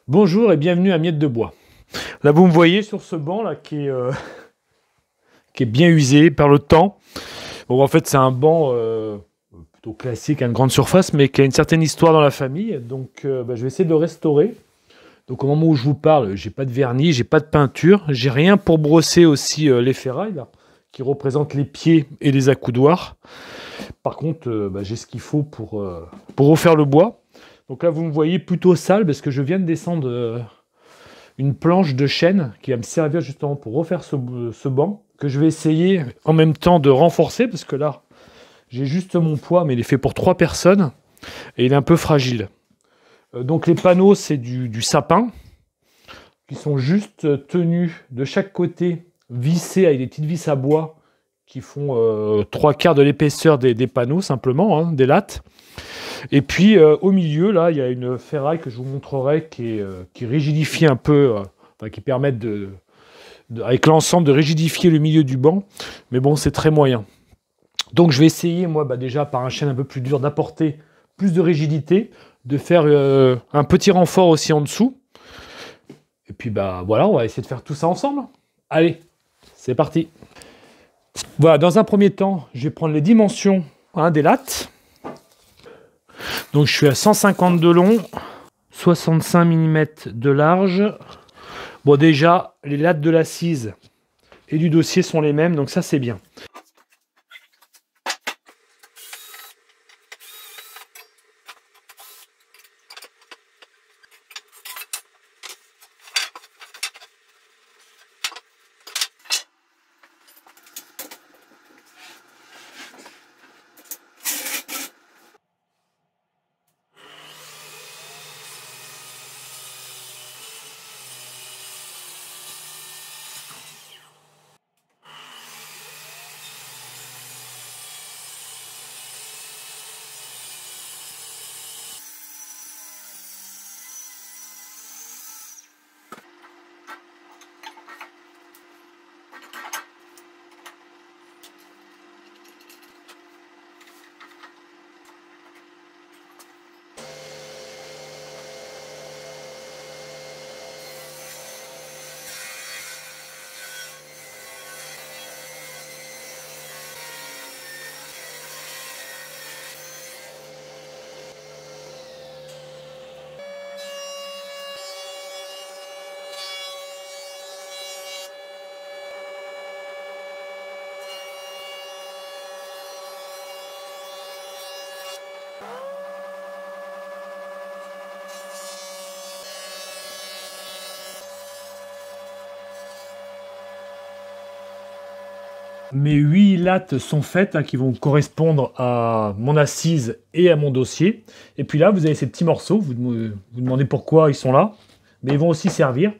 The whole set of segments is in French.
Bonjour et bienvenue à Miettes de Bois. Là, vous me voyez sur ce banc là qui est bien usé par le temps. Bon, en fait, c'est un banc plutôt classique, à une grande surface, mais qui a une certaine histoire dans la famille. Donc, je vais essayer de le restaurer. Donc, au moment où je vous parle, j'ai pas de vernis, j'ai pas de peinture, j'ai rien pour brosser aussi les ferrailles là, qui représentent les pieds et les accoudoirs. Par contre, j'ai ce qu'il faut pour refaire le bois. Donc là, vous me voyez plutôt sale parce que je viens de descendre une planche de chêne qui va me servir justement pour refaire ce banc que je vais essayer en même temps de renforcer parce que là, j'ai juste mon poids, mais il est fait pour 3 personnes et il est un peu fragile. Donc les panneaux, c'est du sapin qui sont juste tenus de chaque côté, vissés avec des petites vis à bois qui font 3/4 de l'épaisseur des panneaux simplement, hein, des lattes. Et puis au milieu, là, il y a une ferraille que je vous montrerai qui rigidifie un peu, qui permet avec l'ensemble de rigidifier le milieu du banc. Mais bon, c'est très moyen. Donc je vais essayer, moi, déjà par un chêne un peu plus dur, d'apporter plus de rigidité, de faire un petit renfort aussi en dessous. Et puis voilà, on va essayer de faire tout ça ensemble. Allez, c'est parti. Voilà, dans un premier temps, je vais prendre les dimensions des lattes. Donc je suis à 150 de long, 65 mm de large. Bon, déjà, les lattes de l'assise et du dossier sont les mêmes, donc ça c'est bien. Mes 8 lattes sont faites, qui vont correspondre à mon assise et à mon dossier. Et puis là, vous avez ces petits morceaux. Vous demandez pourquoi ils sont là. Mais ils vont aussi servir.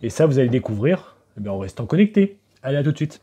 Et ça, vous allez découvrir en restant connecté. Allez, à tout de suite.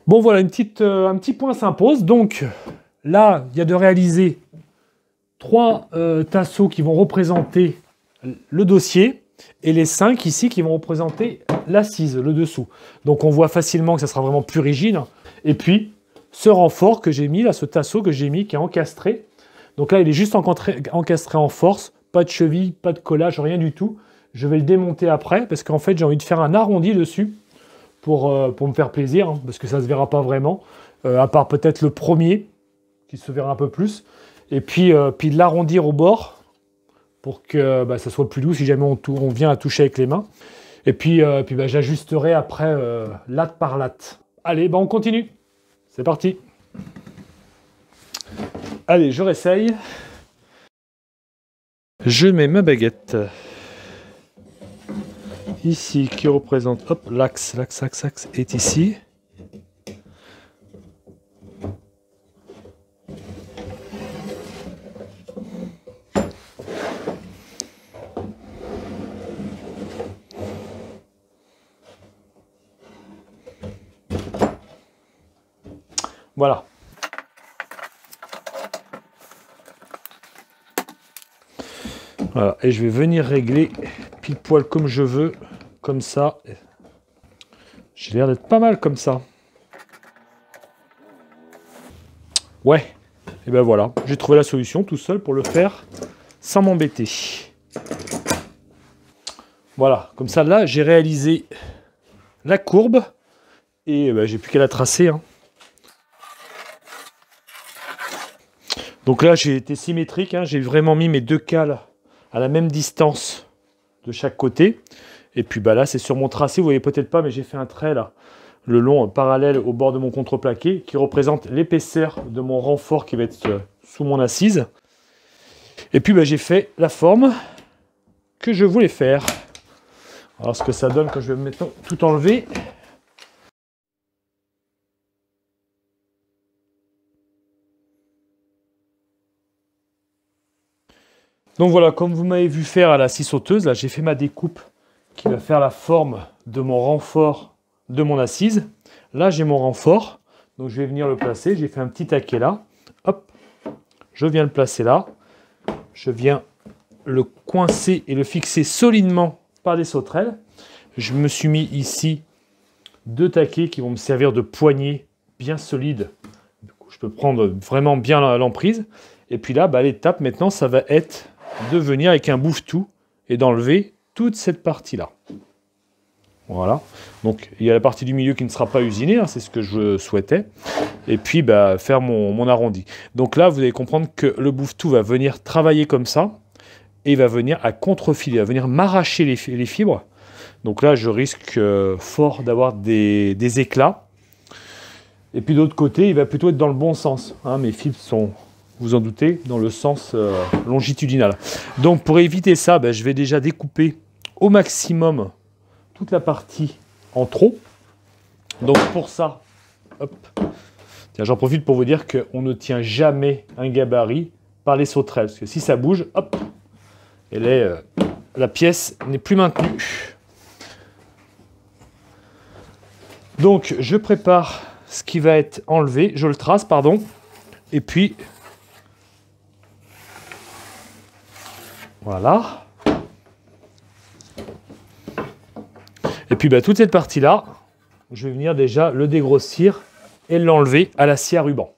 Bon voilà, un petit point s'impose. Donc là, il y a de réaliser 3 tasseaux qui vont représenter le dossier et les 5 ici qui vont représenter l'assise, le dessous. Donc on voit facilement que ça sera vraiment plus rigide. Et puis ce renfort que j'ai mis, là, ce tasseau que j'ai mis qui est encastré. Donc là, il est juste encastré en force, pas de cheville, pas de collage, rien du tout. Je vais le démonter après parce qu'en fait, j'ai envie de faire un arrondi dessus pour me faire plaisir, hein, parce que ça ne se verra pas vraiment, à part peut-être le premier, qui se verra un peu plus. Et puis de l'arrondir au bord, pour que ça soit plus doux si jamais on vient à toucher avec les mains. Et puis j'ajusterai après latte par latte. Allez, on continue. C'est parti. Allez, je réessaye. Je mets ma baguette ici qui représente, hop, l'axe est ici. Voilà. Voilà, et je vais venir régler pile poil comme je veux, comme ça. J'ai l'air d'être pas mal comme ça. Ouais, et ben voilà, j'ai trouvé la solution tout seul pour le faire sans m'embêter. Voilà, comme ça là, j'ai réalisé la courbe et j'ai plus qu'à la tracer, hein. Donc là, j'ai été symétrique, hein, j'ai vraiment mis mes deux cales à la même distance de chaque côté. Et puis là, c'est sur mon tracé, vous voyez peut-être pas, mais j'ai fait un trait là, le long parallèle au bord de mon contreplaqué, qui représente l'épaisseur de mon renfort qui va être sous mon assise. Et puis j'ai fait la forme que je voulais faire. Alors ce que ça donne quand je vais maintenant tout enlever. Donc voilà, comme vous m'avez vu faire à la scie sauteuse, là j'ai fait ma découpe qui va faire la forme de mon renfort de mon assise. Là j'ai mon renfort, donc je vais venir le placer. J'ai fait un petit taquet là, hop, je viens le placer là. Je viens le coincer et le fixer solidement par des sauterelles. Je me suis mis ici deux taquets qui vont me servir de poignée bien solide. Je peux prendre vraiment bien l'emprise. Et puis là, l'étape maintenant, ça va être de venir avec un bouffetout et d'enlever toute cette partie-là. Voilà. Donc, il y a la partie du milieu qui ne sera pas usinée, hein, c'est ce que je souhaitais. Et puis, faire mon arrondi. Donc là, vous allez comprendre que le bouffetout va venir travailler comme ça et il va venir à contre-fil, il va venir m'arracher les fibres. Donc là, je risque fort d'avoir des éclats. Et puis d'autre côté, il va plutôt être dans le bon sens, hein. Mes fibres sont, vous en doutez, dans le sens longitudinal. Donc pour éviter ça, je vais déjà découper au maximum toute la partie en trop. Donc pour ça, hop, tiens, j'en profite pour vous dire qu'on ne tient jamais un gabarit par les sauterelles. Parce que si ça bouge, hop, la pièce n'est plus maintenue. Donc je prépare ce qui va être enlevé, je le trace, pardon, et puis voilà. Et puis toute cette partie-là, je vais venir déjà le dégrossir et l'enlever à la scie à ruban.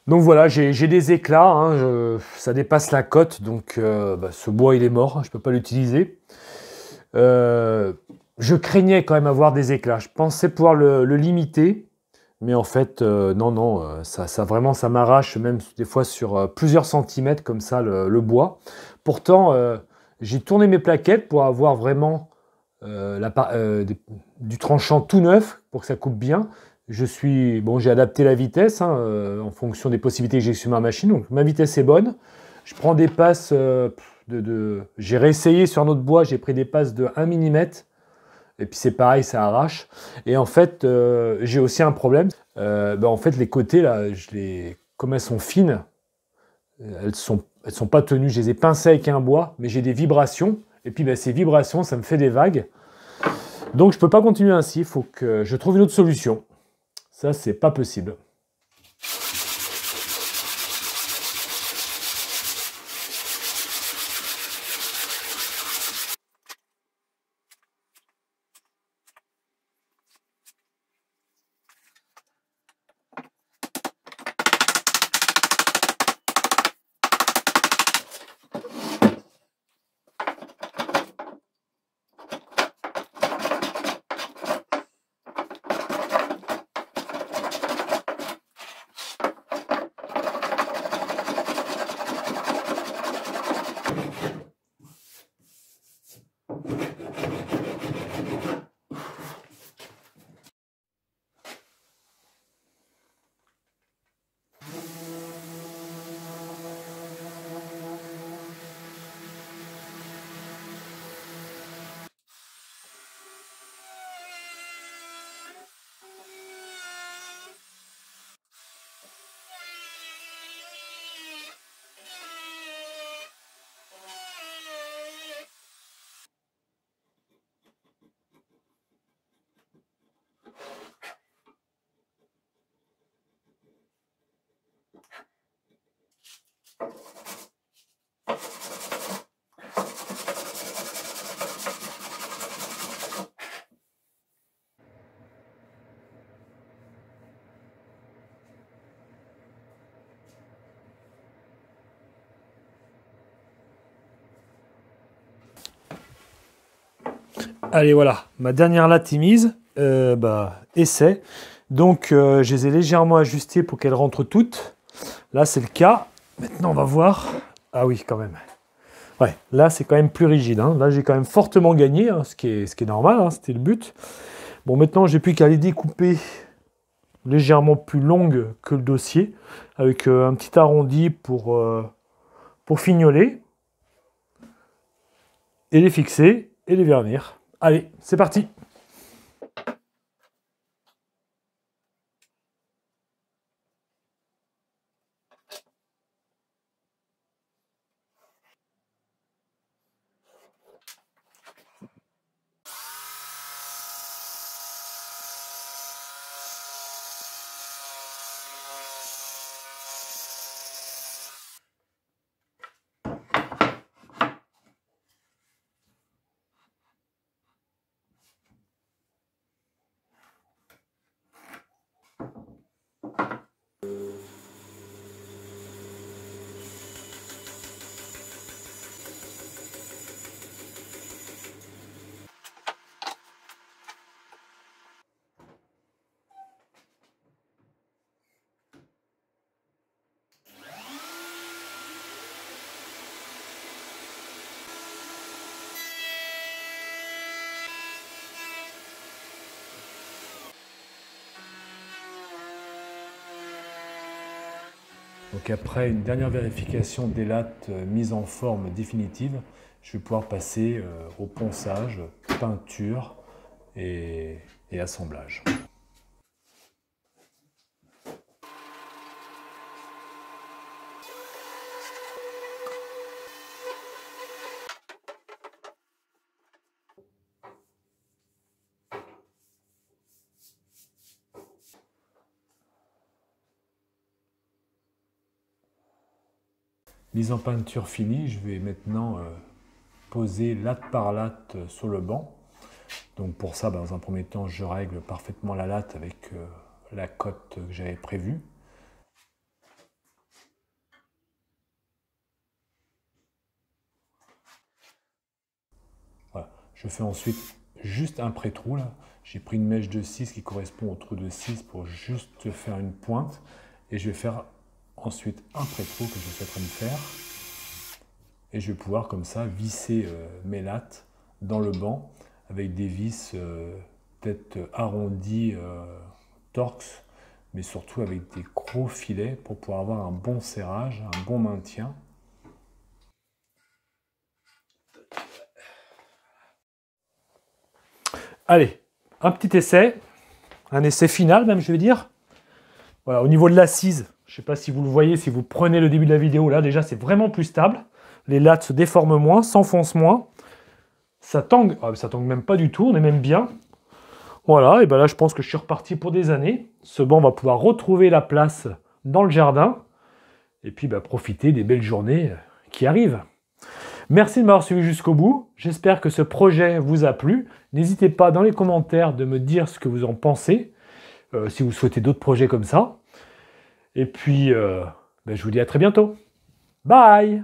Donc voilà, j'ai des éclats, hein, ça dépasse la cote, donc ce bois il est mort, je ne peux pas l'utiliser. Je craignais quand même avoir des éclats, je pensais pouvoir le limiter, mais en fait non, ça vraiment ça m'arrache même des fois sur plusieurs centimètres comme ça le bois. Pourtant j'ai tourné mes plaquettes pour avoir vraiment du tranchant tout neuf pour que ça coupe bien. J'ai adapté la vitesse en fonction des possibilités que j'ai sur ma machine. Donc ma vitesse est bonne. Je prends des passes j'ai réessayé sur notre bois, j'ai pris des passes de 1 mm. Et puis c'est pareil, ça arrache. Et en fait, j'ai aussi un problème. En fait, les côtés, là, comme elles sont fines, elles sont pas tenues. Je les ai pincées avec un bois, mais j'ai des vibrations. Et puis ces vibrations, ça me fait des vagues. Donc je ne peux pas continuer ainsi. Il faut que je trouve une autre solution. Ça, c'est pas possible. Allez, voilà, ma dernière latte est mise. Essai. Donc, je les ai légèrement ajustées pour qu'elles rentrent toutes. Là, c'est le cas. Maintenant, on va voir. Ah oui, quand même. Ouais, là, c'est quand même plus rigide. Hein. Là, j'ai quand même fortement gagné, hein, ce qui est normal. Hein, c'était le but. Bon, maintenant, j'ai plus qu'à les découper légèrement plus longues que le dossier, avec un petit arrondi pour fignoler, et les fixer, et les vernir. Allez, c'est parti! Donc après une dernière vérification des lattes mises en forme définitive, je vais pouvoir passer au ponçage, peinture et assemblage. Mise en peinture finie, je vais maintenant poser latte par latte sur le banc. Donc pour ça, dans un premier temps, je règle parfaitement la latte avec la cote que j'avais prévue. Voilà. Je fais ensuite juste un pré-trou là. J'ai pris une mèche de 6 qui correspond au trou de 6 pour juste faire une pointe. Et je vais faire ensuite un pré-trou que je suis en train de faire. Et je vais pouvoir comme ça visser mes lattes dans le banc avec des vis peut-être arrondies Torx, mais surtout avec des gros filets pour pouvoir avoir un bon serrage, un bon maintien. Allez, un petit essai, un essai final même je vais dire. Voilà, au niveau de l'assise, je ne sais pas si vous le voyez, si vous prenez le début de la vidéo, là déjà c'est vraiment plus stable. Les lattes se déforment moins, s'enfoncent moins. Ça tangue même pas du tout, on est même bien. Voilà, et ben là je pense que je suis reparti pour des années. Ce banc va pouvoir retrouver la place dans le jardin. Et puis profiter des belles journées qui arrivent. Merci de m'avoir suivi jusqu'au bout. J'espère que ce projet vous a plu. N'hésitez pas dans les commentaires de me dire ce que vous en pensez. Si vous souhaitez d'autres projets comme ça. Et puis, je vous dis à très bientôt. Bye!